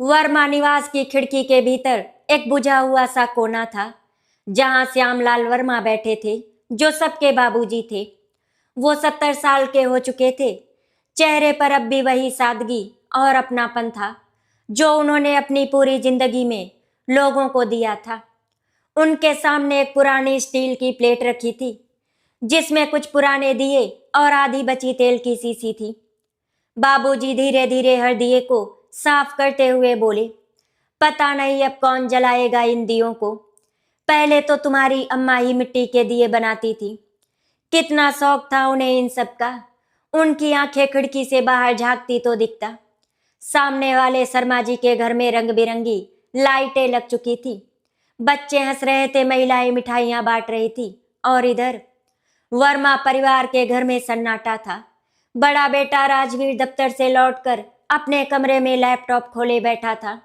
वर्मा निवास की खिड़की के भीतर एक बुझा हुआ सा कोना था, जहां श्यामलाल वर्मा बैठे थे, जो सबके बाबूजी थे। वो 70 साल के हो चुके थे। चेहरे पर अब भी वही सादगी और अपनापन था, जो उन्होंने अपनी पूरी जिंदगी में लोगों को दिया था। उनके सामने एक पुरानी स्टील की प्लेट रखी थी, जिसमें कुछ पुराने दिए और आधी बची तेल की शीशी थी। बाबूजी धीरे धीरे हर दिए को साफ करते हुए बोले, पता नहीं अब कौन जलाएगा इन दियों को। पहले तो तुम्हारी अम्मा ही मिट्टी के दिए बनाती थी। कितना शौक था उन्हें इन सब का। उनकी आंखें खिड़की से बाहर झांकती तो दिखता, सामने वाले शर्मा जी के घर में रंग बिरंगी लाइटें लग चुकी थी। बच्चे हंस रहे थे, महिलाएं मिठाइयां बांट रही थी, और इधर वर्मा परिवार के घर में सन्नाटा था। बड़ा बेटा राजवीर दफ्तर से लौटकर अपने कमरे में लैपटॉप खोले बैठा था।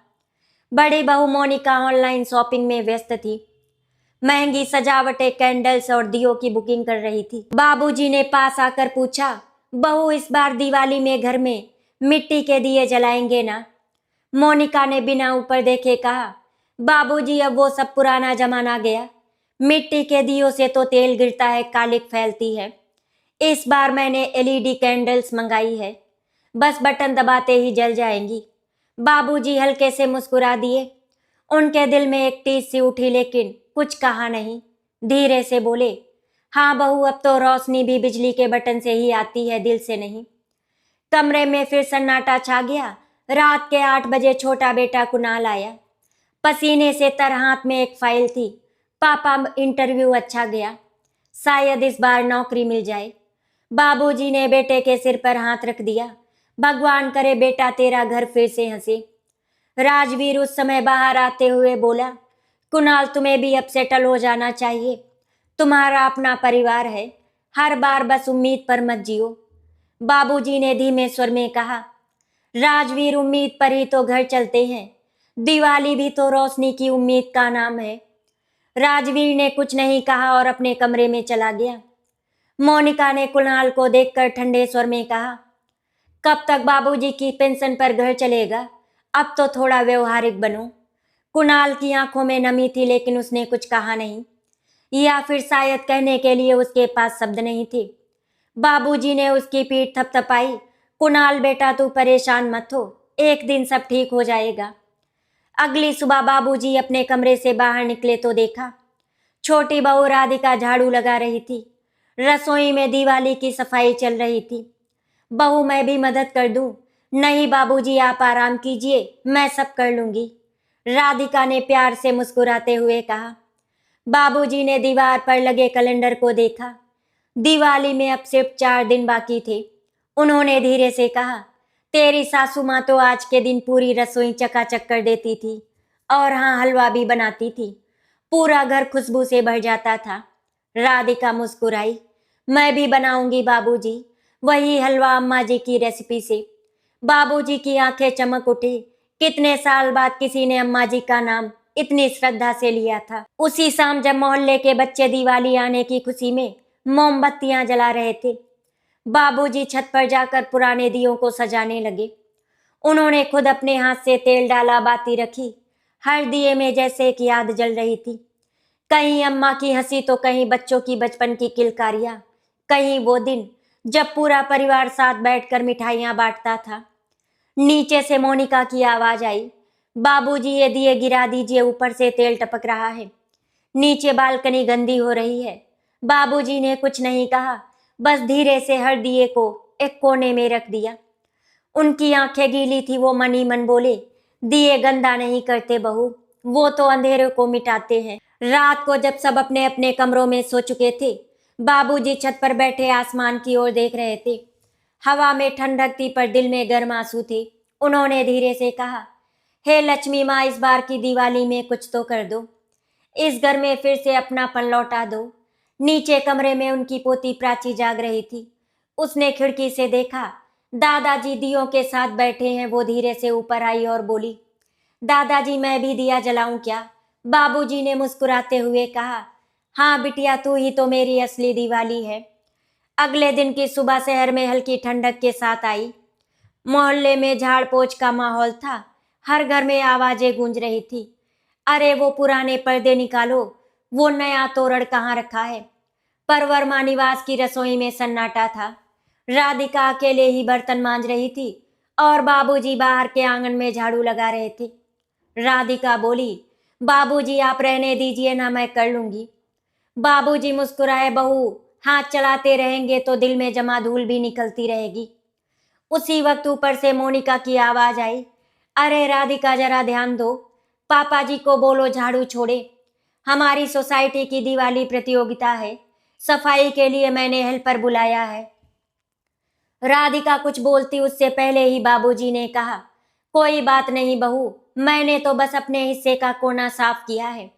बड़ी बहू मोनिका ऑनलाइन शॉपिंग में व्यस्त थी। महंगी सजावटें, कैंडल्स और दियों की बुकिंग कर रही थी। बाबूजी ने पास आकर पूछा, बहू इस बार दिवाली में घर में मिट्टी के दिए जलाएंगे ना? मोनिका ने बिना ऊपर देखे कहा, बाबूजी अब वो सब पुराना जमाना गया। मिट्टी के दियों से तो तेल गिरता है, कालिक फैलती है। इस बार मैंने एलईडी कैंडल्स मंगाई है, बस बटन दबाते ही जल जाएंगी। बाबूजी हल्के से मुस्कुरा दिए। उनके दिल में एक टीस सी उठी, लेकिन कुछ कहा नहीं। धीरे से बोले, हाँ बहू, अब तो रोशनी भी बिजली के बटन से ही आती है, दिल से नहीं। कमरे में फिर सन्नाटा छा गया। रात के 8 बजे छोटा बेटा कुणाल आया। पसीने से तर हाथ में एक फाइल थी। पापा, इंटरव्यू अच्छा गया, शायद इस बार नौकरी मिल जाए। बाबूजी ने बेटे के सिर पर हाथ रख दिया। भगवान करे बेटा तेरा घर फिर से हंसे। राजवीर उस समय बाहर आते हुए बोला, कुणाल तुम्हें भी अब सेटल हो जाना चाहिए। तुम्हारा अपना परिवार है, हर बार बस उम्मीद पर मत जियो। बाबूजी ने धीमे स्वर में कहा, राजवीर उम्मीद पर ही तो घर चलते हैं। दिवाली भी तो रोशनी की उम्मीद का नाम है। राजवीर ने कुछ नहीं कहा और अपने कमरे में चला गया। मोनिका ने कुणाल को देखकर ठंडे स्वर में कहा, कब तक बाबूजी की पेंशन पर घर चलेगा? अब तो थोड़ा व्यवहारिक बनो। कुणाल की आंखों में नमी थी, लेकिन उसने कुछ कहा नहीं, या फिर शायद कहने के लिए उसके पास शब्द नहीं थे। बाबूजी ने उसकी पीठ थपथपाई। कुणाल बेटा, तू परेशान मत हो, एक दिन सब ठीक हो जाएगा। अगली सुबह बाबूजी अपने कमरे से बाहर निकले तो देखा छोटी बहू राधिका झाड़ू लगा रही थी। रसोई में दिवाली की सफाई चल रही थी। बहू, मैं भी मदद कर दूं? नहीं बाबूजी, आप आराम कीजिए, मैं सब कर लूंगी, राधिका ने प्यार से मुस्कुराते हुए कहा। बाबूजी ने दीवार पर लगे कैलेंडर को देखा। दिवाली में अब सिर्फ 4 दिन बाकी थे। उन्होंने धीरे से कहा, तेरी सासू माँ तो आज के दिन पूरी रसोई चकाचक कर देती थी, और हाँ, हलवा भी बनाती थी। पूरा घर खुशबू से भर जाता था। राधिका मुस्कुराई। मैं भी बनाऊंगी बाबूजी, वही हलवा अम्मा जी की रेसिपी से। बाबूजी की आंखें चमक उठी। कितने साल बाद किसी ने अम्मा जी का नाम इतनी श्रद्धा से लिया था। उसी शाम जब मोहल्ले के बच्चे दिवाली आने की खुशी में मोमबत्तियां जला रहे थे, बाबूजी छत पर जाकर पुराने दियों को सजाने लगे। उन्होंने खुद अपने हाथ से तेल डाला, बाती रखी। हर दिए में जैसे एक याद जल रही थी। कहीं अम्मा की हंसी तो कहीं बच्चों की बचपन की किलकारियां, कहीं वो दिन जब पूरा परिवार साथ बैठकर मिठाइयां बांटता था। नीचे से मोनिका की आवाज आई, बाबूजी ये दिए गिरा दीजिए, ऊपर से तेल टपक रहा है। नीचे बालकनी गंदी हो रही है। बाबूजी ने कुछ नहीं कहा, बस धीरे से हर दिए को एक कोने में रख दिया। उनकी आंखें गीली थी। वो मन ही मन बोले, दिए गंदा नहीं करते बहू, वो तो अंधेरे को मिटाते हैं। रात को जब सब अपने अपने कमरों में सो चुके थे, बाबूजी छत पर बैठे आसमान की ओर देख रहे थे। हवा में ठंडक थी, पर दिल में गर्म आंसू थे। उन्होंने धीरे से कहा, हे लक्ष्मी माँ, इस बार की दिवाली में कुछ तो कर दो। इस घर में फिर से अपनापन लौटा दो। नीचे कमरे में उनकी पोती प्राची जाग रही थी। उसने खिड़की से देखा, दादाजी दियों के साथ बैठे हैं। वो धीरे से ऊपर आई और बोली, दादाजी, मैं भी दिया जलाऊं क्या? बाबूजी ने मुस्कुराते हुए कहा, हाँ बिटिया, तू ही तो मेरी असली दिवाली है। अगले दिन की सुबह शहर में हल्की ठंडक के साथ आई। मोहल्ले में झाड़ पोछ का माहौल था। हर घर में आवाजें गूंज रही थी। अरे वो पुराने पर्दे निकालो, वो नया तोरण कहाँ रखा है। पर वर्मा निवास की रसोई में सन्नाटा था। राधिका अकेले ही बर्तन मांज रही थी और बाबूजी बाहर के आंगन में झाड़ू लगा रहे थे। राधिका बोली, बाबूजी आप रहने दीजिए ना, मैं कर लूंगी। बाबूजी मुस्कुराए, बहू हाथ चलाते रहेंगे तो दिल में जमा धूल भी निकलती रहेगी। उसी वक्त ऊपर से मोनिका की आवाज आई, अरे राधिका जरा ध्यान दो, पापा जी को बोलो झाड़ू छोड़े। हमारी सोसाइटी की दिवाली प्रतियोगिता है, सफाई के लिए मैंने हेल्पर बुलाया है। राधिका कुछ बोलती उससे पहले ही बाबूजी ने कहा, कोई बात नहीं बहू, मैंने तो बस अपने हिस्से का कोना साफ किया है।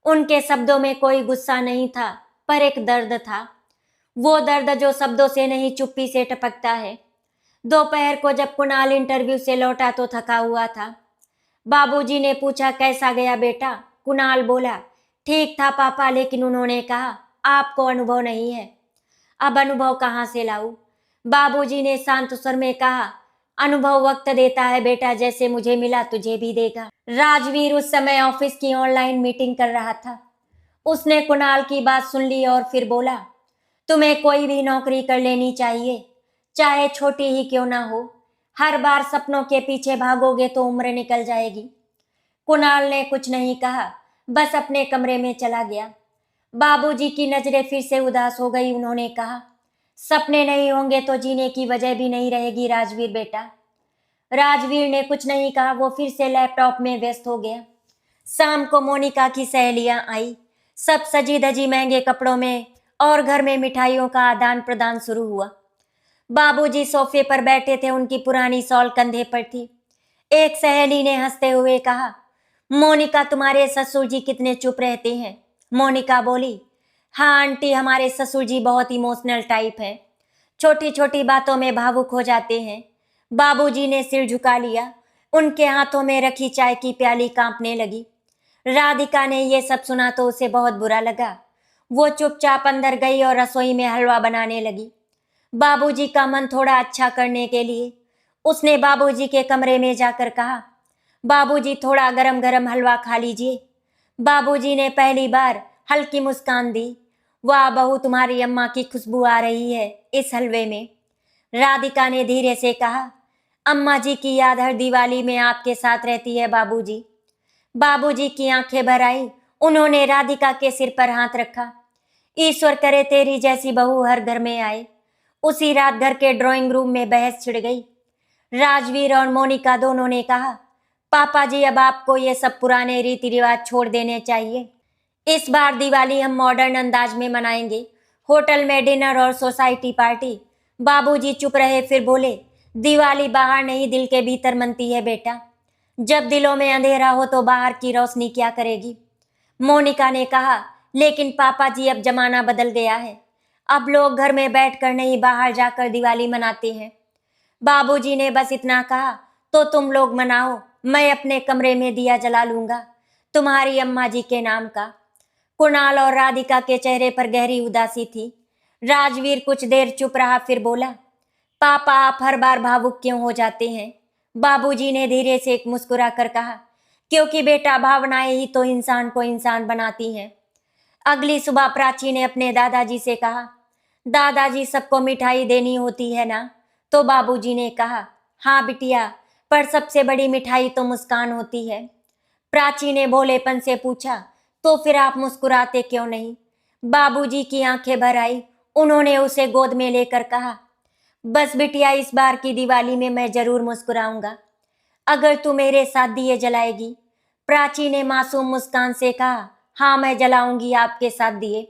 उनके शब्दों में कोई गुस्सा नहीं था, पर एक दर्द था। वो दर्द जो शब्दों से नहीं चुप्पी से टपकता है। दोपहर को जब कुणाल इंटरव्यू से लौटा तो थका हुआ था। बाबूजी ने पूछा, कैसा गया बेटा? कुणाल बोला, ठीक था पापा, लेकिन उन्होंने कहा आपको अनुभव नहीं है। अब अनुभव कहाँ से लाऊं? बाबूजी ने शांत स्वर में कहा, अनुभव वक्त देता है बेटा, जैसे मुझे मिला तुझे भी देगा। राजवीर उस समय ऑफिस की ऑनलाइन मीटिंग कर रहा था। उसने कुणाल की बात सुन ली और फिर बोला, तुम्हें कोई भी नौकरी कर लेनी चाहिए, चाहे छोटी ही क्यों ना हो। हर बार सपनों के पीछे भागोगे तो उम्र निकल जाएगी। कुणाल ने कुछ नहीं कहा, बस अपने कमरे में चला गया। बाबूजी की नजरें फिर से उदास हो गई। उन्होंने कहा, सपने नहीं होंगे तो जीने की वजह भी नहीं रहेगी राजवीर बेटा। राजवीर ने कुछ नहीं कहा, वो फिर से लैपटॉप में व्यस्त हो गया। शाम को मोनिका की सहेलियां आई। सब सजी धजी महंगे कपड़ों में और घर में मिठाइयों का आदान प्रदान शुरू हुआ। बाबूजी सोफे पर बैठे थे, उनकी पुरानी शॉल कंधे पर थी। एक सहेली ने हंसते हुए कहा, मोनिका तुम्हारे ससुर जी कितने चुप रहते हैं। मोनिका बोली, हाँ आंटी, हमारे ससुर जी बहुत इमोशनल टाइप है, छोटी छोटी बातों में भावुक हो जाते हैं। बाबूजी ने सिर झुका लिया। उनके हाथों में रखी चाय की प्याली कांपने लगी। राधिका ने यह सब सुना तो उसे बहुत बुरा लगा। वो चुपचाप अंदर गई और रसोई में हलवा बनाने लगी। बाबूजी का मन थोड़ा अच्छा करने के लिए उसने बाबूजी के कमरे में जाकर कहा, बाबूजी थोड़ा गरम गरम हलवा खा लीजिए। बाबूजी ने पहली बार हल्की मुस्कान दी। वाह बहू, तुम्हारी अम्मा की खुशबू आ रही है इस हलवे में। राधिका ने धीरे से कहा, अम्मा जी की याद हर दिवाली में आपके साथ रहती है बाबूजी। बाबूजी की आंखें भर आई। उन्होंने राधिका के सिर पर हाथ रखा। ईश्वर करे तेरी जैसी बहू हर घर में आए। उसी रात घर के ड्राइंग रूम में बहस छिड़ गई। राजवीर और मोनिका दोनों ने कहा, पापा जी अब आपको ये सब पुराने रीति रिवाज छोड़ देने चाहिए। इस बार दिवाली हम मॉडर्न अंदाज में मनाएंगे, होटल में डिनर और सोसाइटी पार्टी। बाबूजी चुप रहे, फिर बोले, दिवाली बाहर नहीं दिल के भीतर मनती है बेटा। जब दिलों में अंधेरा हो तो बाहर की रोशनी क्या करेगी। मोनिका ने कहा, लेकिन पापा जी अब जमाना बदल गया है, अब लोग घर में बैठकर नहीं बाहर जाकर दिवाली मनाते हैं। बाबूजी ने बस इतना कहा, तो तुम लोग मनाओ, मैं अपने कमरे में दिया जला लूंगा तुम्हारी अम्मा जी के नाम का। कुणाल और राधिका के चेहरे पर गहरी उदासी थी। राजवीर कुछ देर चुप रहा, फिर बोला, पापा आप हर बार भावुक क्यों हो जाते हैं? बाबूजी ने धीरे से एक मुस्कुरा कर कहा, क्योंकि बेटा भावनाएं ही तो इंसान को इंसान बनाती हैं। अगली सुबह प्राची ने अपने दादाजी से कहा, दादाजी सबको मिठाई देनी होती है ना? तो बाबूजी ने कहा, हाँ बिटिया, पर सबसे बड़ी मिठाई तो मुस्कान होती है। प्राची ने भोलेपन से पूछा, तो फिर आप मुस्कुराते क्यों नहीं? बाबूजी की आंखें भर आई। उन्होंने उसे गोद में लेकर कहा, बस बिटिया, इस बार की दिवाली में मैं जरूर मुस्कुराऊंगा, अगर तू मेरे साथ दिए जलाएगी। प्राची ने मासूम मुस्कान से कहा, हाँ मैं जलाऊंगी आपके साथ दिए।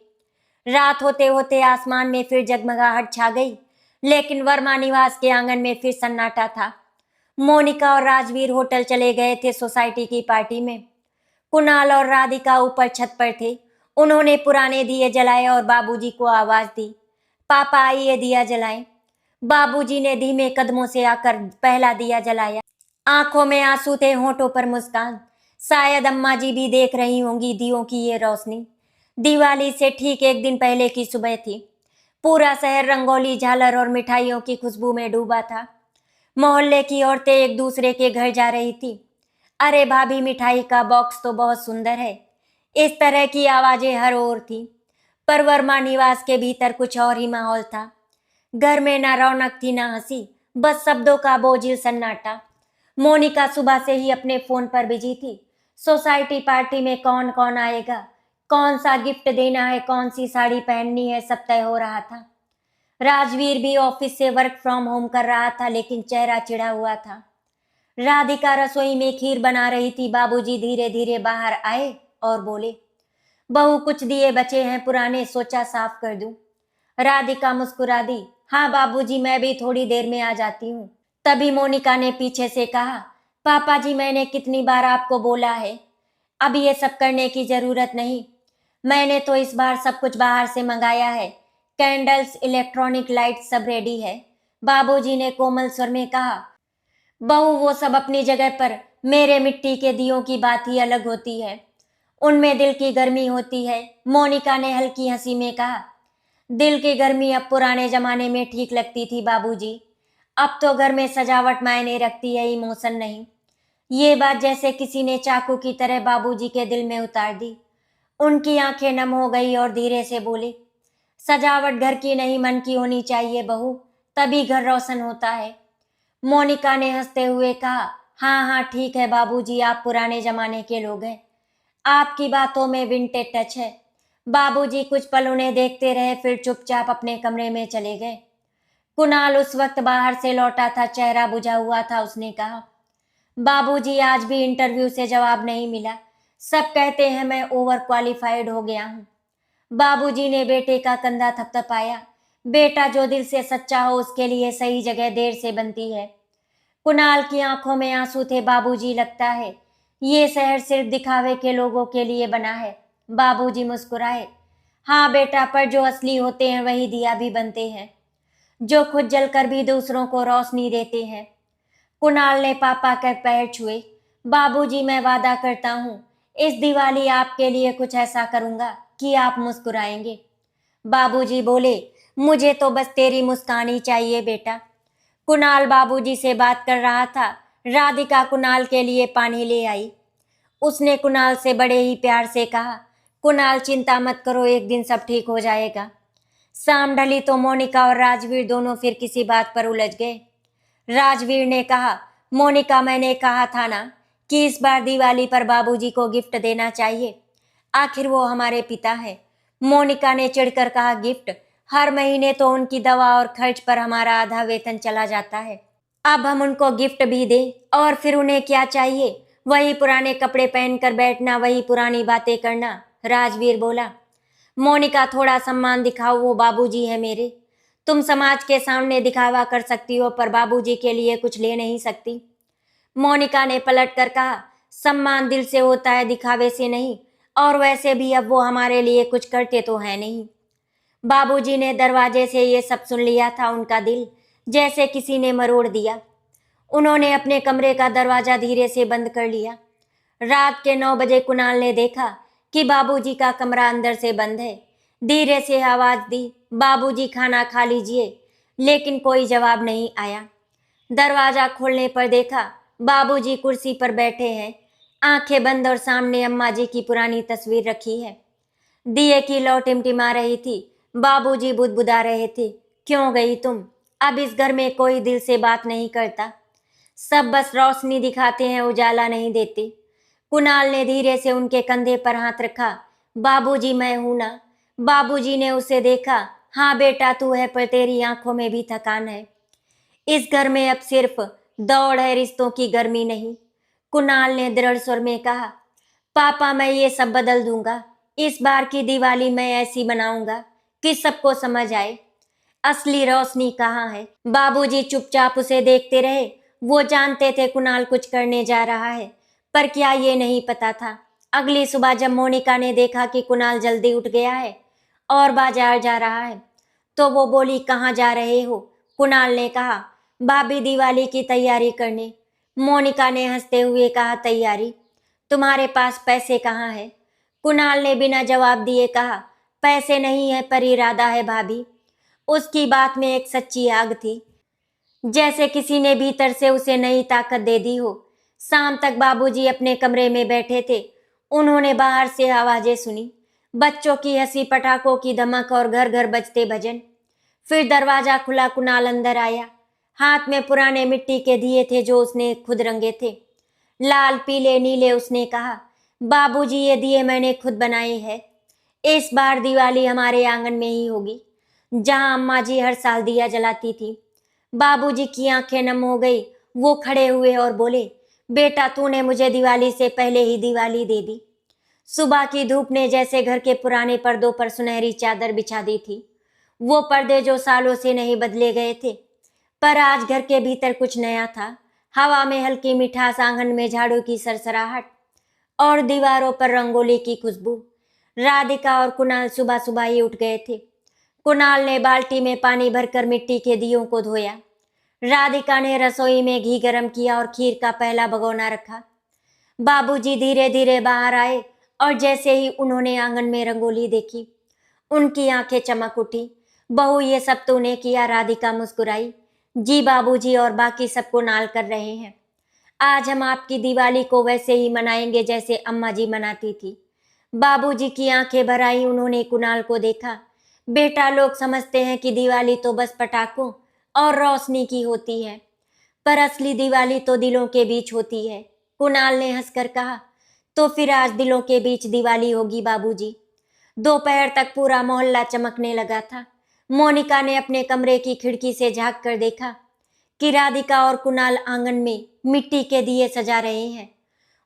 रात होते होते आसमान में फिर जगमगाहट छा गई, लेकिन वर्मा निवास के आंगन में फिर सन्नाटा था। मोनिका और राजवीर होटल चले गए थे सोसाइटी की पार्टी में। कुणाल और राधिका ऊपर छत पर थे। उन्होंने पुराने दिए जलाए और बाबूजी को आवाज दी, पापा आइए दिया जलाएं। बाबूजी ने धीमे कदमों से आकर पहला दिया जलाया। आंखों में आंसू थे, होठों पर मुस्कान। शायद अम्मा जी भी देख रही होंगी दियों की ये रोशनी। दिवाली से ठीक एक दिन पहले की सुबह थी। पूरा शहर रंगोली, झालर और मिठाइयों की खुशबू में डूबा था। मोहल्ले की औरतें एक दूसरे के घर जा रही थी। अरे भाभी, मिठाई का बॉक्स तो बहुत सुंदर है। इस तरह की आवाजें हर ओर थी, पर वर्मा निवास के भीतर कुछ और ही माहौल था। घर में ना रौनक थी ना हंसी, बस शब्दों का बोझिल सन्नाटा। मोनिका सुबह से ही अपने फोन पर बिजी थी। सोसाइटी पार्टी में कौन कौन आएगा, कौन सा गिफ्ट देना है, कौन सी साड़ी पहननी है, सब तय हो रहा था। राजवीर भी ऑफिस से वर्क फ्रॉम होम कर रहा था, लेकिन चेहरा चिढ़ा हुआ था। राधिका रसोई में खीर बना रही थी। बाबूजी धीरे धीरे बाहर आए और बोले, बहू, कुछ दिए बचे हैं पुराने, सोचा साफ कर दूं। राधिका मुस्कुरा दी, हाँ बाबूजी, मैं भी थोड़ी देर में आ जाती हूँ। तभी मोनिका ने पीछे से कहा, पापा जी, मैंने कितनी बार आपको बोला है, अब ये सब करने की जरूरत नहीं। मैंने तो इस बार सब कुछ बाहर से मंगाया है। कैंडल्स, इलेक्ट्रॉनिक लाइट सब रेडी है। बाबूजी ने कोमल स्वर में कहा, बहू, वो सब अपनी जगह पर, मेरे मिट्टी के दियों की बात ही अलग होती है। उनमें दिल की गर्मी होती है। मोनिका ने हल्की हंसी में कहा, दिल की गर्मी अब पुराने जमाने में ठीक लगती थी बाबूजी। अब तो घर में सजावट मायने रखती है, इमोशन नहीं। ये बात जैसे किसी ने चाकू की तरह बाबूजी के दिल में उतार दी। उनकी आंखें नम हो गई और धीरे से बोले, सजावट घर की नहीं, मन की होनी चाहिए बहू, तभी घर रोशन होता है। मोनिका ने हंसते हुए कहा, हाँ हाँ ठीक है बाबूजी, आप पुराने जमाने के लोग हैं। आपकी बातों में विंटेज टच है। बाबूजी कुछ पल उन्हें देखते रहे, फिर चुपचाप अपने कमरे में चले गए। कुणाल उस वक्त बाहर से लौटा था, चेहरा बुझा हुआ था। उसने कहा, बाबूजी, आज भी इंटरव्यू से जवाब नहीं मिला। सब कहते हैं मैं ओवर क्वालिफाइड हो गया हूँ। बाबूजी ने बेटे का कंधा थपथपाया। बेटा जो दिल से सच्चा हो, उसके लिए सही जगह देर से बनती है। कुणाल की आंखों में आंसू थे। बाबूजी, लगता है ये शहर सिर्फ दिखावे के लोगों के लिए बना है। बाबूजी मुस्कुराए, हाँ बेटा, पर जो असली होते हैं वही दिया भी बनते हैं, जो खुद जलकर भी दूसरों को रोशनी देते हैं। कुणाल ने पापा के पैर छुए। बाबूजी, मैं वादा करता हूँ, इस दिवाली आपके लिए कुछ ऐसा करूंगा कि आप मुस्कुराएंगे। बाबूजी बोले, मुझे तो बस तेरी मुस्कान ही चाहिए बेटा। कुणाल बाबूजी से बात कर रहा था। राधिका कुणाल के लिए पानी ले आई। उसने कुणाल से बड़े ही प्यार से कहा, कुणाल चिंता मत करो, एक दिन सब ठीक हो जाएगा। शाम ढली तो मोनिका और राजवीर दोनों फिर किसी बात पर उलझ गए। राजवीर ने कहा, मोनिका, मैंने कहा था ना कि इस बार दिवाली पर बाबूजी को गिफ्ट देना चाहिए, आखिर वो हमारे पिता हैं। मोनिका ने चिढ़कर कहा, गिफ्ट? हर महीने तो उनकी दवा और खर्च पर हमारा आधा वेतन चला जाता है। अब हम उनको गिफ्ट भी दें, और फिर उन्हें क्या चाहिए? वही पुराने कपड़े पहनकर बैठना, वही पुरानी बातें करना। राजवीर बोला, मोनिका, थोड़ा सम्मान दिखाओ, वो बाबूजी है मेरे। तुम समाज के सामने दिखावा कर सकती हो, पर बाबूजी के लिए कुछ ले नहीं सकती। मोनिका ने पलट कर कहा, सम्मान दिल से होता है, दिखावे से नहीं। और वैसे भी अब वो हमारे लिए कुछ करते तो है नहीं। बाबूजी ने दरवाजे से ये सब सुन लिया था। उनका दिल जैसे किसी ने मरोड़ दिया। उन्होंने अपने कमरे का दरवाजा धीरे से बंद कर लिया। रात के 9 बजे कुणाल ने देखा कि बाबूजी का कमरा अंदर से बंद है। धीरे से आवाज दी, बाबूजी, खाना खा लीजिए, लेकिन कोई जवाब नहीं आया। दरवाजा खोलने पर देखा बाबूजी कुर्सी पर बैठे हैं, आंखें बंद, और सामने अम्मा जी की पुरानी तस्वीर रखी है। दिए की लौ टिमटिमा रही थी। बाबूजी बुदबुदा रहे थे, क्यों गई तुम? अब इस घर में कोई दिल से बात नहीं करता, सब बस रोशनी दिखाते हैं, उजाला नहीं देते। कुणाल ने धीरे से उनके कंधे पर हाथ रखा। बाबूजी, मैं हूं ना। बाबूजी ने उसे देखा। हाँ बेटा, तू है, पर तेरी आंखों में भी थकान है। इस घर में अब सिर्फ दौड़ है, रिश्तों की गर्मी नहीं। कुणाल ने दृढ़ स्वर में कहा, पापा, मैं ये सब बदल दूंगा। इस बार की दिवाली मैं ऐसी बनाऊंगा कि सबको समझ आए असली रोशनी कहाँ है। बाबूजी चुपचाप उसे देखते रहे। वो जानते थे कुणाल कुछ करने जा रहा है, पर क्या ये नहीं पता था, अगली सुबह जब मोनिका ने देखा कि कुणाल जल्दी उठ गया है और बाजार जा रहा है, तो वो बोली, कहाँ जा रहे हो? कुणाल ने कहा, भाभी, दिवाली की तैयारी करने। मोनिका ने हंसते हुए कहा, तैयारी? तुम्हारे पास पैसे कहाँ है? कुणाल ने बिना जवाब दिए कहा, पैसे नहीं है, पर इरादा है भाभी। उसकी बात में एक सच्ची आग थी, जैसे किसी ने भीतर से उसे नई ताकत दे दी हो। शाम तक बाबूजी अपने कमरे में बैठे थे। उन्होंने बाहर से आवाजें सुनी, बच्चों की हंसी, पटाखों की धमक और घर घर बजते भजन। फिर दरवाजा खुला, कुणाल अंदर आया। हाथ में पुराने मिट्टी के दिए थे जो उसने खुद रंगे थे, लाल पीले नीले। उसने कहा, बाबूजी ये दिए मैंने खुद बनाए हैं। इस बार दिवाली हमारे आंगन में ही होगी, जहां अम्मा जी हर साल दिया जलाती थी। बाबूजी की आंखें नम हो गई। वो खड़े हुए और बोले, बेटा तूने मुझे दिवाली से पहले ही दिवाली दे दी। सुबह की धूप ने जैसे घर के पुराने पर्दों पर सुनहरी चादर बिछा दी थी। वो पर्दे जो सालों से नहीं बदले गए थे, पर आज घर के भीतर कुछ नया था। हवा में हल्की मिठास, आंगन में झाड़ू की सरसराहट और दीवारों पर रंगोली की खुशबू। राधिका और कुणाल सुबह सुबह ही उठ गए थे। कुणाल ने बाल्टी में पानी भरकर मिट्टी के दियों को धोया। राधिका ने रसोई में घी गरम किया और खीर का पहला भगोना रखा। बाबूजी धीरे धीरे बाहर आए और जैसे ही उन्होंने आंगन में रंगोली देखी, उनकी आंखें चमक उठी। बहू ये सब तूने किया? राधिका मुस्कुराई। जी बाबूजी, और बाकी सबको नाल कर रहे हैं। आज हम आपकी दिवाली को वैसे ही मनाएंगे जैसे अम्मा जी मनाती थी। बाबूजी की आंखें भर आई। उन्होंने कुणाल को देखा। बेटा लोग समझते हैं कि दिवाली तो बस पटाखों और रोशनी की होती है, पर असली दिवाली तो दिलों के बीच होती है। कुणाल ने हंसकर कहा, तो फिर आज दिलों के बीच दिवाली होगी बाबूजी। दोपहर तक पूरा मोहल्ला चमकने लगा था। मोनिका ने अपने कमरे की खिड़की से झांक कर देखा कि राधिका और कुणाल आंगन में मिट्टी के दिए सजा रहे हैं।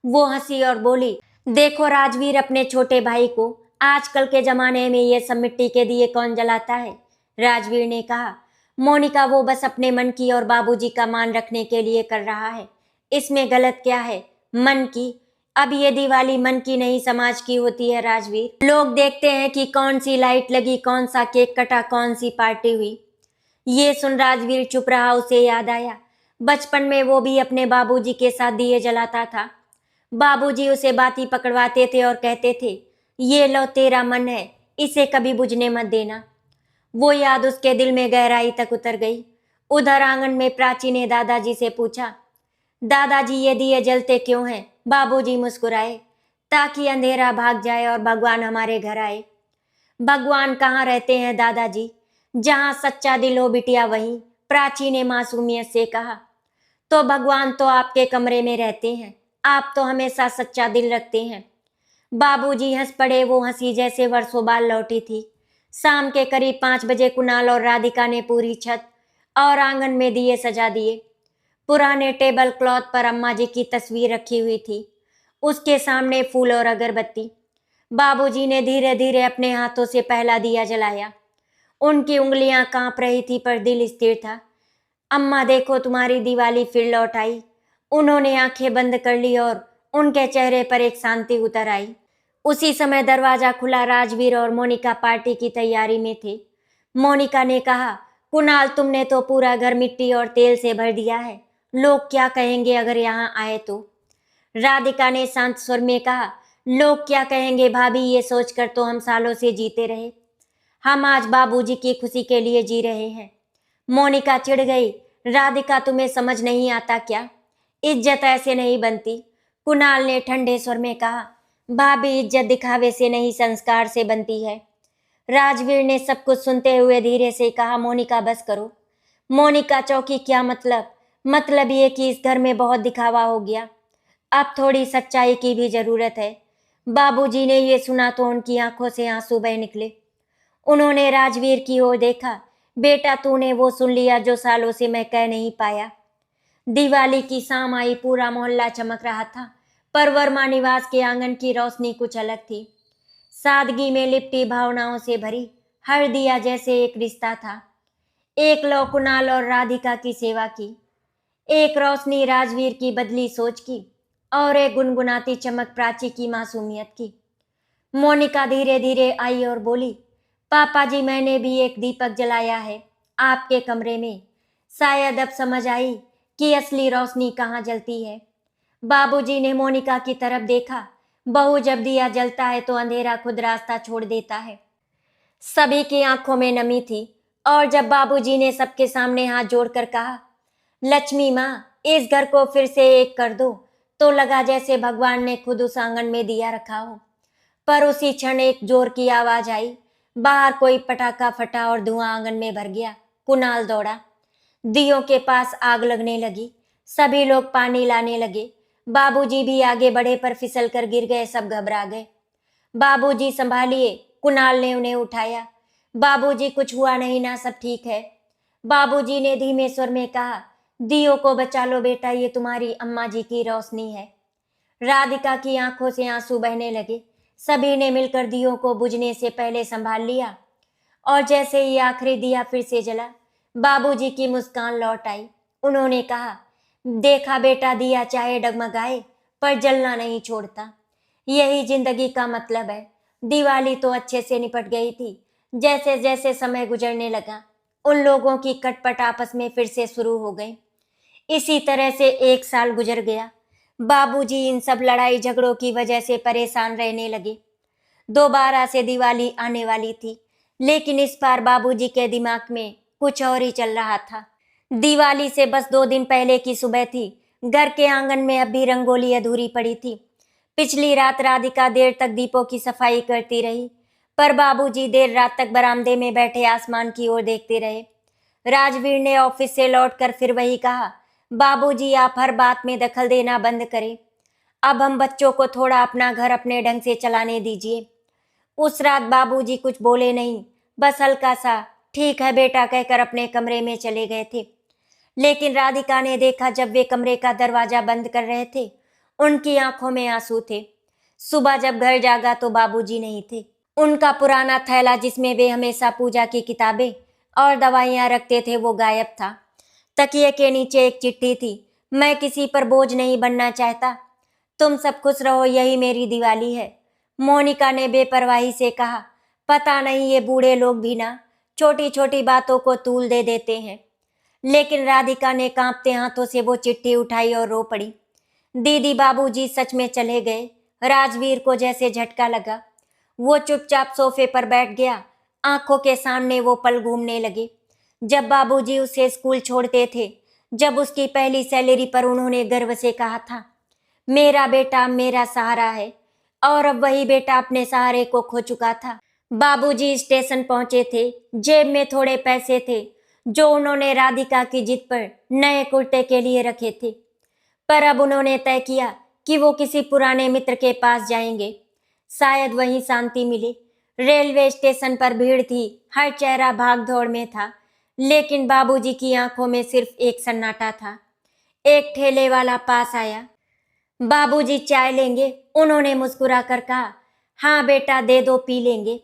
वो हंसी और बोली, देखो राजवीर, अपने छोटे भाई को आजकल के जमाने में ये सब मिट्टी के दिए कौन जलाता है? राजवीर ने कहा, मोनिका वो बस अपने मन की और बाबूजी का मान रखने के लिए कर रहा है। इसमें गलत क्या है? मन की? अब ये दिवाली मन की नहीं, समाज की होती है राजवीर। लोग देखते हैं कि कौन सी लाइट लगी, कौन सा केक कटा, कौन सी पार्टी हुई। ये सुन राजवीर चुप रहा। उसे याद आया, बचपन में वो भी अपने बाबूजी के साथ दिए जलाता था। बाबूजी उसे बाती पकड़वाते थे और कहते थे, ये लो तेरा मन है, इसे कभी बुझने मत देना। वो याद उसके दिल में गहराई तक उतर गई। उधर आंगन में प्राची ने दादाजी से पूछा, दादाजी ये दिए जलते क्यों हैं? बाबूजी मुस्कुराए, ताकि अंधेरा भाग जाए और भगवान हमारे घर आए। भगवान कहाँ रहते हैं दादाजी? जहाँ सच्चा दिल हो बिटिया वहीं, प्राची ने मासूमियत से कहा। तो भगवान तो आपके कमरे में रहते हैं, आप तो हमेशा सच्चा दिल रखते हैं। बाबूजी हंस पड़े। वो हंसी जैसे वर्षों बाद लौटी थी। शाम के करीब 5 बजे कुणाल और राधिका ने पूरी छत और आंगन में दिए सजा दिए। पुराने टेबल क्लॉथ पर अम्मा जी की तस्वीर रखी हुई थी, उसके सामने फूल और अगरबत्ती। बाबूजी ने धीरे धीरे अपने हाथों से पहला दिया जलाया। उनकी उंगलियां कांप रही थी पर दिल स्थिर था। अम्मा देखो, तुम्हारी दिवाली फिर लौट आई। उन्होंने आंखें बंद कर ली और उनके चेहरे पर एक शांति उतर आई। उसी समय दरवाजा खुला। राजवीर और मोनिका पार्टी की तैयारी में थे। मोनिका ने कहा, कुणाल तुमने तो पूरा घर मिट्टी और तेल से भर दिया है, लोग क्या कहेंगे अगर यहाँ आए तो? राधिका ने शांत स्वर में कहा, लोग क्या कहेंगे भाभी, ये सोचकर तो हम सालों से जीते रहे। हम आज बाबूजी की खुशी के लिए जी रहे हैं। मोनिका चिढ़ गई, राधिका तुम्हें समझ नहीं आता क्या? इज्जत ऐसे नहीं बनती। कुणाल ने ठंडे स्वर में कहा, भाभी इज्जत दिखावे से नहीं, संस्कार से बनती है। राजवीर ने सब कुछ सुनते हुए धीरे से कहा, मोनिका बस करो। मोनिका चौकी, क्या मतलब? मतलब ये कि इस घर में बहुत दिखावा हो गया, अब थोड़ी सच्चाई की भी जरूरत है। बाबूजी ने ये सुना तो उनकी आंखों से आंसू बह निकले। उन्होंने राजवीर की ओर देखा, बेटा तूने वो सुन लिया जो सालों से मैं कह नहीं पाया। दिवाली की शाम आई। पूरा मोहल्ला चमक रहा था, पर वर्मा निवास के आंगन की रोशनी कुछ अलग थी। सादगी में लिपटी, भावनाओं से भरी। हर दिया जैसे एक रिश्ता था। एक लौ कुणाल और राधिका की सेवा की, एक रोशनी राजवीर की बदली सोच की, और एक गुनगुनाती चमक प्राची की मासूमियत की। मोनिका धीरे धीरे आई और बोली, पापा जी मैंने भी एक दीपक जलाया है आपके कमरे में। शायद अब समझ आई कि असली रोशनी कहाँ जलती है। बाबूजी ने मोनिका की तरफ देखा। बहू जब दिया जलता है तो अंधेरा खुद रास्ता छोड़ देता है। सभी की आंखों में नमी थी और जब बाबूजी ने सबके सामने हाथ जोड़कर कहा, लक्ष्मी माँ इस घर को फिर से एक कर दो, तो लगा जैसे भगवान ने खुद उस आंगन में दिया रखा हो। पर उसी क्षण एक जोर की आवाज आई, बाहर कोई पटाखा फटा और धुआं आंगन में भर गया। कुणाल दौड़ा, दियों के पास आग लगने लगी। सभी लोग पानी लाने लगे। बाबूजी भी आगे बढ़े पर फिसल कर गिर गए। सब घबरा गए। बाबूजी संभालिए, कुणाल ने उन्हें उठाया। बाबूजी कुछ हुआ नहीं ना, सब ठीक है। बाबूजी ने धीमे स्वर में कहा, दियो को बचा लो बेटा, ये तुम्हारी अम्मा जी की रोशनी है। राधिका की आंखों से आंसू बहने लगे। सभी ने मिलकर दियो को बुझने से पहले संभाल लिया और जैसे ही आखिरी दिया फिर से जला, बाबूजी की मुस्कान लौट आई। उन्होंने कहा, देखा बेटा, दिया चाहे डगमगाए पर जलना नहीं छोड़ता। यही जिंदगी का मतलब है। दिवाली तो अच्छे से निपट गई थी। जैसे जैसे समय गुजरने लगा, उन लोगों की खटपट आपस में फिर से शुरू हो गई। इसी तरह से 1 साल गुजर गया। बाबूजी इन सब लड़ाई झगड़ों की वजह से परेशान रहने लगे। दोबारा से दिवाली आने वाली थी, लेकिन इस बार बाबूजी के दिमाग में कुछ और ही चल रहा था। दिवाली से बस 2 दिन पहले की सुबह थी। घर के आंगन में अब भी रंगोली अधूरी पड़ी थी। पिछली रात राधिका देर तक दीपों की सफाई करती रही, पर बाबूजी देर रात तक बरामदे में बैठे आसमान की ओर देखते रहे। राजवीर ने ऑफिस से लौटकर फिर वही कहा, बाबूजी आप हर बात में दखल देना बंद करें। अब हम बच्चों को थोड़ा अपना घर अपने ढंग से चलाने दीजिए। उस रात बाबूजी कुछ बोले नहीं, बस हल्का सा ठीक है बेटा कहकर अपने कमरे में चले गए थे। लेकिन राधिका ने देखा जब वे कमरे का दरवाजा बंद कर रहे थे, उनकी आंखों में आंसू थे। सुबह जब घर जागा तो बाबूजी नहीं थे। उनका पुराना थैला जिसमें वे हमेशा पूजा की किताबें और दवाइयां रखते थे वो गायब था। तकिए के नीचे एक चिट्ठी थी, मैं किसी पर बोझ नहीं बनना चाहता, तुम सब खुश रहो, यही मेरी दिवाली है। मोनिका ने बेपरवाही से कहा, पता नहीं ये बूढ़े लोग भी ना छोटी छोटी बातों को तूल दे देते हैं। लेकिन राधिका ने कांपते हाथों से वो चिट्ठी उठाई और रो पड़ी। दीदी बाबूजी सच में चले गए। राजवीर को जैसे झटका लगा। वो चुपचाप सोफे पर बैठ गया। आंखों के सामने वो पल घूमने लगे जब बाबूजी उसे स्कूल छोड़ते थे, जब उसकी पहली सैलरी पर उन्होंने गर्व से कहा था, मेरा बेटा मेरा सहारा है। और अब वही बेटा अपने सहारे को खो चुका था। बाबूजी स्टेशन पहुंचे थे। जेब में थोड़े पैसे थे जो उन्होंने राधिका की जिद पर नए कुर्ते के लिए रखे थे। पर अब उन्होंने तय किया कि वो किसी पुराने मित्र के पास जाएंगे, शायद वहीं शांति मिले। रेलवे स्टेशन पर भीड़ थी, हर चेहरा भाग दौड़ में था, लेकिन बाबूजी की आंखों में सिर्फ एक सन्नाटा था। एक ठेले वाला पास आया। बाबूजी चाय लेंगे? उन्होंने मुस्कुरा कर कहा, हाँ बेटा दे दो, पी लेंगे।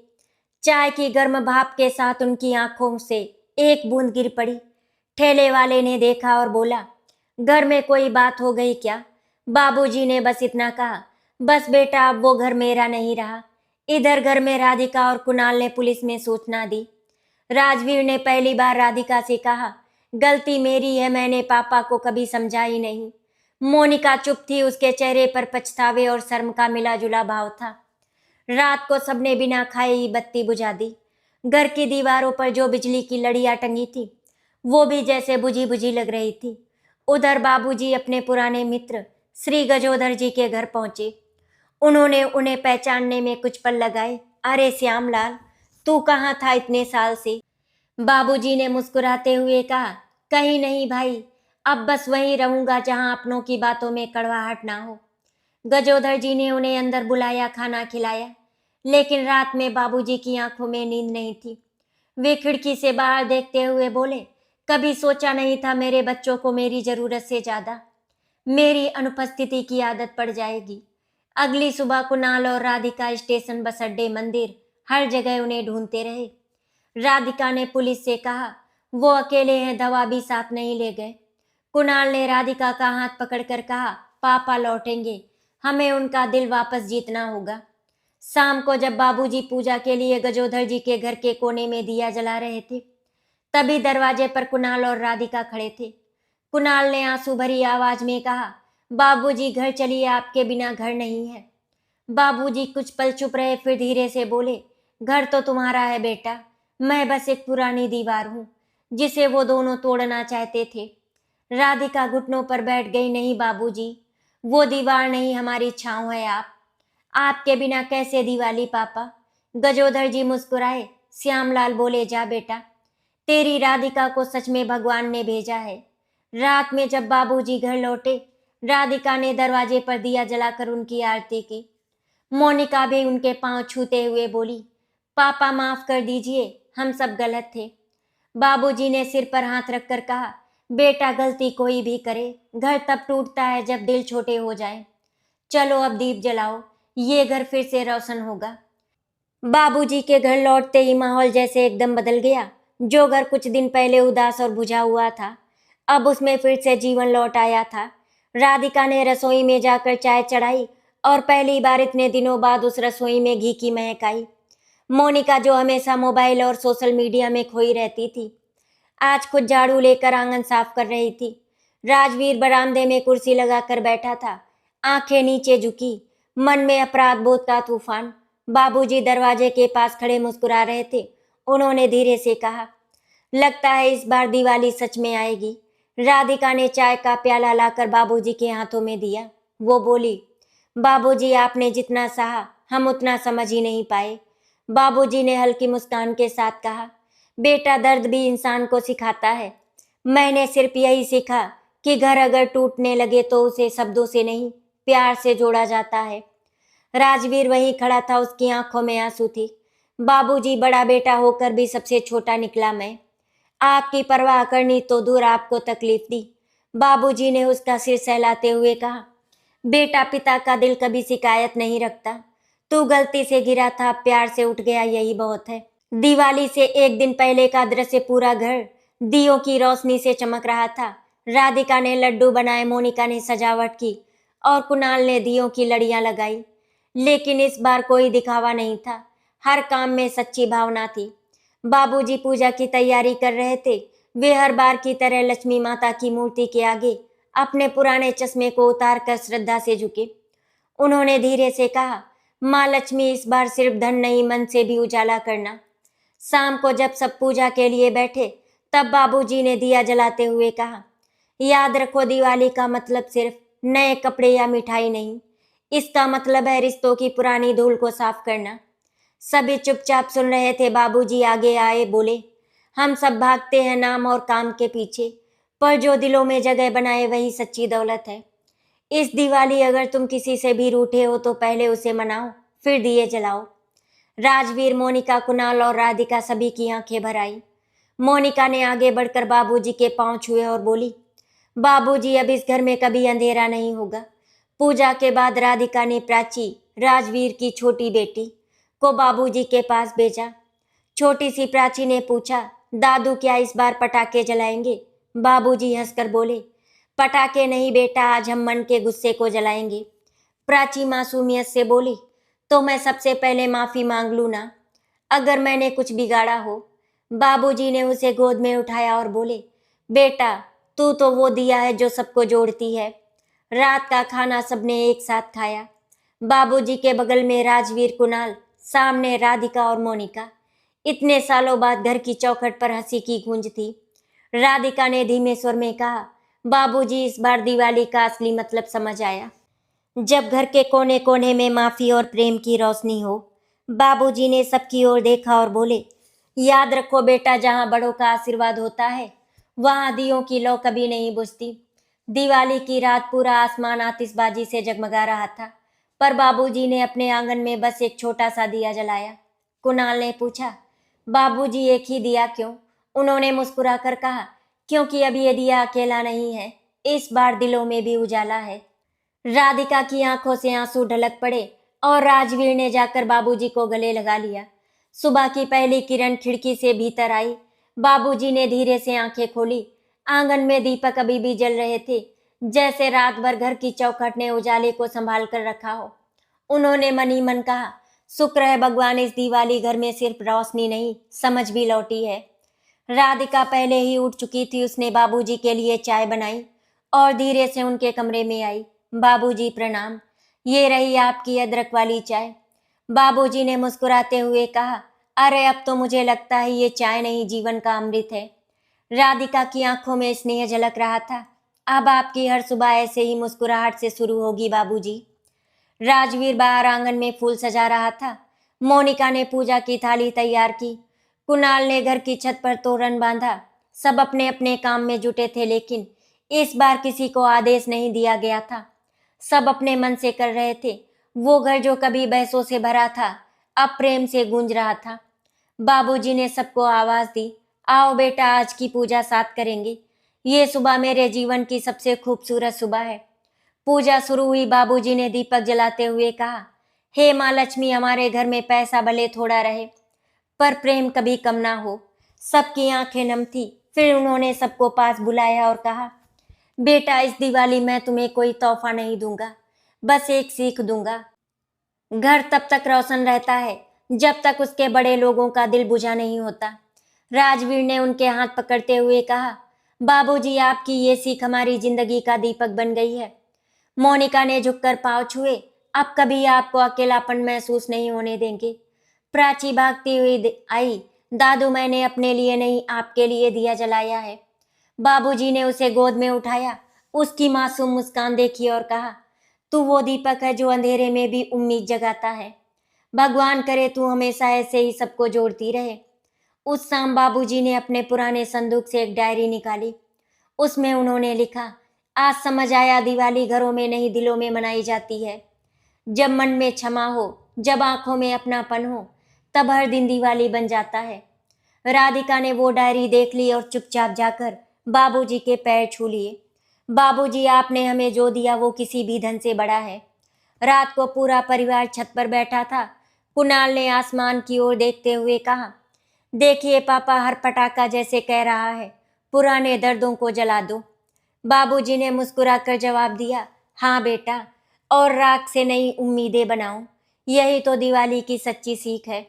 चाय की गर्म भाप के साथ उनकी आंखों से एक बूंद गिर पड़ी। ठेले वाले ने देखा और बोला, घर में कोई बात हो गई क्या? बाबूजी ने बस इतना कहा, बस बेटा अब वो घर मेरा नहीं रहा। इधर घर में राधिका और कुणाल ने पुलिस में सूचना दी। राजवीर ने पहली बार राधिका से कहा, गलती मेरी है, मैंने पापा को कभी समझा ही नहीं। मोनिका चुप थी, उसके चेहरे पर पछतावे और शर्म का मिला जुला भाव था। रात को सबने बिना खाए ही बत्ती बुझा दी। घर की दीवारों पर जो बिजली की लड़ियां टंगी थी वो भी जैसे बुझी बुझी लग रही थी। उधर बाबूजी अपने पुराने मित्र श्री गजोधर जी के घर पहुंचे। उन्होंने उन्हें पहचानने में कुछ पल लगाए। अरे श्यामलाल, तू कहाँ था इतने साल से? बाबूजी ने मुस्कुराते हुए कहा, कहीं नहीं भाई, अब बस वहीं रहूंगा जहां अपनों की बातों में कड़वाहट ना हो। गजोधर जी ने उन्हें अंदर बुलाया, खाना खिलाया, लेकिन रात में बाबूजी की आंखों में नींद नहीं थी। वे खिड़की से बाहर देखते हुए बोले, कभी सोचा नहीं था मेरे बच्चों को मेरी जरूरत से ज्यादा मेरी अनुपस्थिति की आदत पड़ जाएगी। अगली सुबह कुणाल और राधिका स्टेशन, बस अड्डे, मंदिर, हर जगह उन्हें ढूंढते रहे। राधिका ने पुलिस से कहा वो अकेले हैं, दवा भी साथ नहीं ले गए। कुणाल ने राधिका का हाथ पकड़कर कहा, पापा लौटेंगे, हमें उनका दिल वापस जीतना होगा। शाम को जब बाबूजी पूजा के लिए गजोधर जी के घर के कोने में दिया जला रहे थे, तभी दरवाजे पर कुणाल और राधिका खड़े थे। कुणाल ने आंसू भरी आवाज में कहा, बाबूजी घर चलिए, आपके बिना घर नहीं है। बाबूजी कुछ पल चुप रहे, फिर धीरे से बोले, घर तो तुम्हारा है बेटा, मैं बस एक पुरानी दीवार हूँ जिसे वो दोनों तोड़ना चाहते थे। राधिका घुटनों पर बैठ गई, नहीं बाबूजी, वो दीवार नहीं, हमारी छाँव है आप। आपके बिना कैसे दिवाली पापा। गजोधर जी मुस्कुराए। श्यामलाल बोले, जा बेटा, तेरी राधिका को सच में भगवान ने भेजा है। रात में जब बाबूजी घर लौटे, राधिका ने दरवाजे पर दिया जलाकर उनकी आरती की। मोनिका भी उनके पांव छूते हुए बोली, पापा माफ कर दीजिए, हम सब गलत थे। बाबूजी ने सिर पर हाथ रखकर कहा, बेटा गलती कोई भी करे, घर तब टूटता है जब दिल छोटे हो जाए। चलो अब दीप जलाओ, ये घर फिर से रोशन होगा। बाबूजी के घर लौटते ही माहौल जैसे एकदम बदल गया। जो घर कुछ दिन पहले उदास और बुझा हुआ था, अब उसमें फिर से जीवन लौट आया था। राधिका ने रसोई में जाकर चाय चढ़ाई और पहली बार इतने दिनों बाद उस रसोई में घी की महक आई। मोनिका, जो हमेशा मोबाइल और सोशल मीडिया में खोई रहती थी, आज खुद झाड़ू लेकर आंगन साफ कर रही थी। राजवीर बरामदे में कुर्सी लगाकर बैठा था, आंखें नीचे झुकी, मन में अपराध बोध का तूफान। बाबूजी दरवाजे के पास खड़े मुस्कुरा रहे थे। उन्होंने धीरे से कहा, लगता है इस बार दिवाली सच में आएगी। राधिका ने चाय का प्याला लाकर बाबूजी के हाथों में दिया। वो बोली, बाबूजी आपने जितना सहा हम उतना समझ ही नहीं पाए। बाबूजी ने हल्की मुस्कान के साथ कहा, बेटा दर्द भी इंसान को सिखाता है। मैंने सिर्फ यही सीखा कि घर अगर टूटने लगे तो उसे शब्दों से नहीं, प्यार से जोड़ा जाता है। राजवीर वहीं खड़ा था, उसकी आंखों में आंसू थी। बाबूजी, बड़ा बेटा होकर भी सबसे छोटा निकला मैं। आपकी परवाह करनी तो दूर, आपको तकलीफ दी। बाबूजी ने उसका सिर सहलाते हुए कहा, बेटा पिता का दिल कभी शिकायत नहीं रखता। तू गलती से गिरा था, प्यार से उठ गया, यही बहुत है। दिवाली से एक दिन पहले का दृश्य, पूरा घर दियों की रोशनी से चमक रहा था। राधिका ने लड्डू बनाए, मोनिका ने सजावट की और कुणाल ने दियों की लड़ियां लगाई। लेकिन इस बार कोई दिखावा नहीं था, हर काम में सच्ची भावना थी। बाबूजी पूजा की तैयारी कर रहे थे। वे हर बार की तरह लक्ष्मी माता की मूर्ति के आगे अपने पुराने चश्मे को उतार कर श्रद्धा से झुके। उन्होंने धीरे से कहा, माँ लक्ष्मी, इस बार सिर्फ धन नहीं, मन से भी उजाला करना। शाम को जब सब पूजा के लिए बैठे, तब बाबूजी ने दिया जलाते हुए कहा, याद रखो, दिवाली का मतलब सिर्फ नए कपड़े या मिठाई नहीं, इसका मतलब है रिश्तों की पुरानी धूल को साफ करना। सभी चुपचाप सुन रहे थे। बाबूजी आगे आए, बोले, हम सब भागते हैं नाम और काम के पीछे, पर जो दिलों में जगह बनाए वही सच्ची दौलत है। इस दिवाली अगर तुम किसी से भी रूठे हो तो पहले उसे मनाओ, फिर दिए जलाओ। राजवीर, मोनिका, कुणाल और राधिका सभी की आंखें भर आई। मोनिका ने आगे बढ़कर बाबूजी के पांव छुए और बोली, बाबूजी, अब इस घर में कभी अंधेरा नहीं होगा। पूजा के बाद राधिका ने प्राची, राजवीर की छोटी बेटी, को बाबूजी के पास भेजा। छोटी सी प्राची ने पूछा, दादू क्या इस बार पटाखे जलाएंगे? बाबूजी हंसकर बोले, पटाखे नहीं बेटा, आज हम मन के गुस्से को जलाएंगे। प्राची मासूमियत से बोली, तो मैं सबसे पहले माफी मांग लूं ना, अगर मैंने कुछ बिगाड़ा हो। बाबूजी ने उसे गोद में उठाया और बोले, बेटा, तू तो वो दिया है जो सबको जोड़ती है। रात का खाना सबने एक साथ खाया। बाबूजी के बगल में राजवीर, कुणाल, सामने राधिका और मोनिका। इतने सालों बाद घर की चौखट पर हंसी की गूंज थी। राधिका ने धीमे स्वर में कहा, बाबूजी, इस बार दिवाली का असली मतलब समझ आया, जब घर के कोने कोने में माफी और प्रेम की रोशनी हो। बाबूजी ने सबकी ओर देखा और बोले, याद रखो बेटा, जहाँ बड़ों का आशीर्वाद होता है वहाँ दियों की लौ कभी नहीं बुझती। दिवाली की रात पूरा आसमान आतिशबाजी से जगमगा रहा था, पर बाबूजी ने अपने आंगन में बस एक छोटा सा दिया जलाया। कुणाल ने पूछा, बाबूजी, एक ही दिया क्यों? उन्होंने मुस्कुरा कर कहा, क्योंकि अब ये दिया अकेला नहीं है, इस बार दिलों में भी उजाला है। राधिका की आंखों से आंसू ढलक पड़े और राजवीर ने जाकर बाबूजी को गले लगा लिया। सुबह की पहली किरण खिड़की से भीतर आई। बाबूजी ने धीरे से आंखें खोली। आंगन में दीपक अभी भी जल रहे थे, जैसे रात भर घर की चौखट ने उजाले को संभाल कर रखा हो। उन्होंने मन ही मन कहा, शुक्र है भगवान, इस दिवाली घर में सिर्फ रोशनी नहीं, समझ भी लौटी है। राधिका पहले ही उठ चुकी थी। उसने बाबूजी के लिए चाय बनाई और धीरे से उनके कमरे में आई। बाबूजी प्रणाम, ये रही आपकी अदरक वाली चाय। बाबूजी ने मुस्कुराते हुए कहा, अरे अब तो मुझे लगता है ये चाय नहीं, जीवन का अमृत है। राधिका की आंखों में स्नेह झलक रहा था। अब आपकी हर सुबह ऐसे ही मुस्कुराहट से शुरू होगी बाबूजी। राजवीर बाहर आंगन में फूल सजा रहा था। मोनिका ने पूजा की थाली तैयार की। कुणाल ने घर की छत पर तोरण बांधा। सब अपने अपने काम में जुटे थे, लेकिन इस बार किसी को आदेश नहीं दिया गया था। सब अपने मन से कर रहे थे। वो घर जो कभी बहसों से भरा था, अब प्रेम से गूंज रहा था। बाबूजी ने सबको आवाज दी, आओ बेटा, आज की पूजा साथ करेंगे। ये सुबह मेरे जीवन की सबसे खूबसूरत सुबह है। पूजा शुरू हुई। बाबूजी ने दीपक जलाते हुए कहा, हे माँ लक्ष्मी, हमारे घर में पैसा भले थोड़ा रहे पर प्रेम कभी कम ना हो। सबकी आंखें नम थी। फिर उन्होंने सबको पास बुलाया और कहा, बेटा, इस दिवाली मैं तुम्हें कोई तोहफा नहीं दूंगा, बस एक सीख दूंगा। घर तब तक रोशन रहता है जब तक उसके बड़े लोगों का दिल बुझा नहीं होता। राजवीर ने उनके हाथ पकड़ते हुए कहा, बाबूजी, आपकी ये सीख हमारी जिंदगी का दीपक बन गई है। मोनिका ने झुककर पांव छुए। अब कभी आपको अकेलापन महसूस नहीं होने देंगे। प्राची भागती हुई आई, दादू, मैंने अपने लिए नहीं, आपके लिए दिया जलाया है। बाबूजी ने उसे गोद में उठाया, उसकी मासूम मुस्कान देखी और कहा, तू वो दीपक है जो अंधेरे में भी उम्मीद जगाता है। भगवान करे तू हमेशा ऐसे ही सबको जोड़ती रहे। उस शाम बाबूजी ने अपने पुराने संदूक से एक डायरी निकाली। उसमें उन्होंने लिखा, आज समझ आया, दिवाली घरों में नहीं दिलों में मनाई जाती है। जब मन में क्षमा हो, जब आंखों में अपनापन हो, तब हर दिन दिवाली बन जाता है। राधिका ने वो डायरी देख ली और चुपचाप जाकर बाबूजी के पैर छू लिए। बाबूजी, आपने हमें जो दिया वो किसी भी धन से बड़ा है। रात को पूरा परिवार छत पर बैठा था। कुणाल ने आसमान की ओर देखते हुए कहा, देखिए पापा, हर पटाखा जैसे कह रहा है, पुराने दर्दों को जला दो। बाबूजी ने मुस्कुराकर जवाब दिया, हाँ बेटा, और राख से नई उम्मीदें बनाओ। यही तो दिवाली की सच्ची सीख है।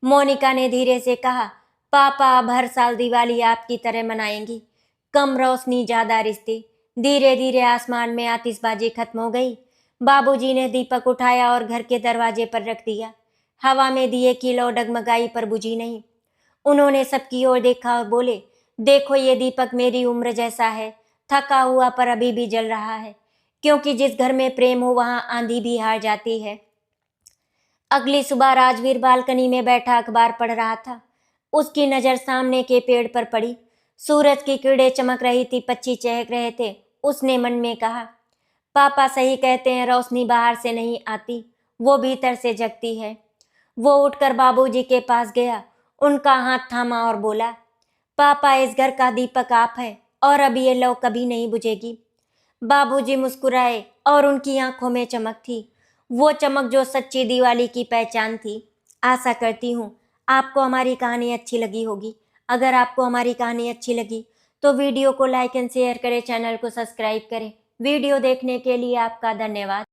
मोनिका ने धीरे से कहा, पापा, अब हर साल दिवाली आपकी तरह मनाएंगी, कम रोशनी, ज्यादा रिश्ते। धीरे धीरे आसमान में आतिशबाजी खत्म हो गई। बाबूजी ने दीपक उठाया और घर के दरवाजे पर रख दिया। हवा में दिए की लौ डगमगाई पर बुझी नहीं। उन्होंने सबकी ओर देखा और बोले, देखो, ये दीपक मेरी उम्र जैसा है, थका हुआ पर अभी भी जल रहा है, क्योंकि जिस घर में प्रेम हो वहां आंधी भी हार जाती है। अगली सुबह राजवीर बालकनी में बैठा अखबार पढ़ रहा था। उसकी नजर सामने के पेड़ पर पड़ी। सूरज की किरणें चमक रही थी, पक्षी चहक रहे थे। उसने मन में कहा, पापा सही कहते हैं, रोशनी बाहर से नहीं आती, वो भीतर से जगती है। वो उठकर बाबूजी के पास गया, उनका हाथ थामा और बोला, पापा, इस घर का दीपक आप है और अब ये लौ कभी नहीं बुझेगी। बाबूजी मुस्कुराए और उनकी आंखों में चमक थी, वो चमक जो सच्ची दिवाली की पहचान थी। आशा करती हूँ आपको हमारी कहानी अच्छी लगी होगी। अगर आपको हमारी कहानी अच्छी लगी तो वीडियो को लाइक एंड शेयर करें, चैनल को सब्सक्राइब करें। वीडियो देखने के लिए आपका धन्यवाद।